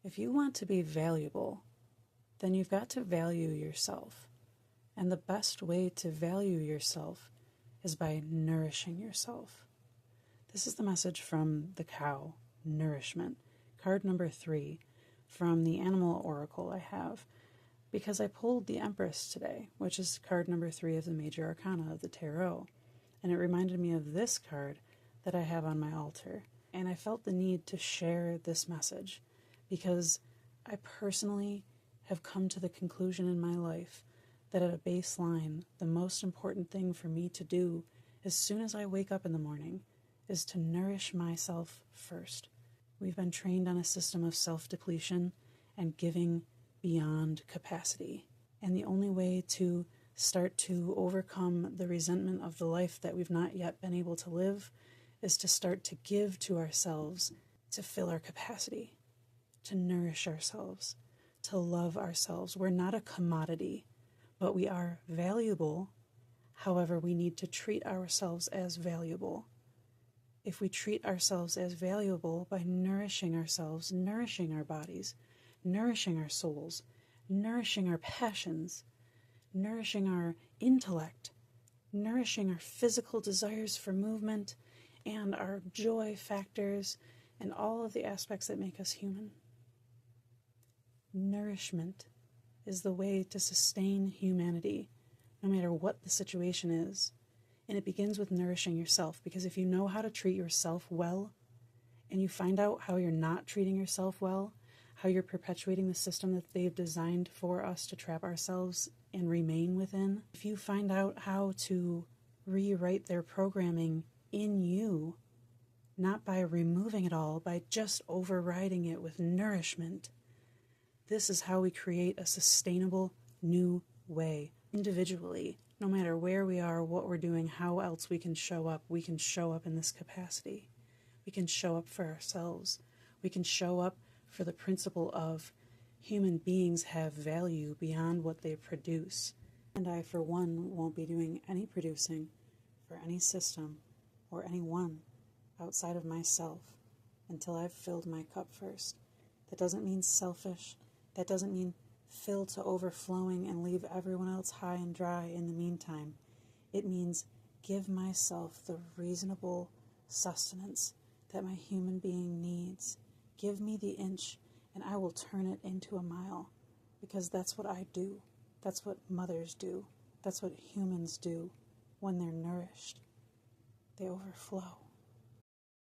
If you want to be valuable, then you've got to value yourself. And the best way to value yourself is by nourishing yourself. This is the message from the cow, nourishment, card number 3 from the animal oracle I have, because I pulled the Empress today, which is card number 3 of the major arcana of the tarot. And it reminded me of this card that I have on my altar. And I felt the need to share this message because I personally have come to the conclusion in my life that at a baseline, the most important thing for me to do as soon as I wake up in the morning is to nourish myself first. We've been trained on a system of self-depletion and giving beyond capacity. And the only way to start to overcome the resentment of the life that we've not yet been able to live is to start to give to ourselves, to fill our capacity, to nourish ourselves, to love ourselves. We're not a commodity, but we are valuable. However, we need to treat ourselves as valuable. If we treat ourselves as valuable by nourishing ourselves, nourishing our bodies, nourishing our souls, nourishing our passions, nourishing our intellect, nourishing our physical desires for movement, and our joy factors, and all of the aspects that make us human. Nourishment is the way to sustain humanity, no matter what the situation is. And it begins with nourishing yourself, because if you know how to treat yourself well, and you find out how you're not treating yourself well, how you're perpetuating the system that they've designed for us to trap ourselves and remain within, if you find out how to rewrite their programming in you, not by removing it all, by just overriding it with nourishment, this is how we create a sustainable new way. Individually, no matter where we are, what we're doing, how else we can show up in this capacity. We can show up for ourselves. We can show up for the principle of human beings have value beyond what they produce. And I, for one, won't be doing any producing for any system or anyone outside of myself until I've filled my cup first. That doesn't mean selfish. That doesn't mean fill to overflowing and leave everyone else high and dry in the meantime. It means give myself the reasonable sustenance that my human being needs. Give me the inch and I will turn it into a mile, because that's what I do. That's what mothers do. That's what humans do when they're nourished. They overflow.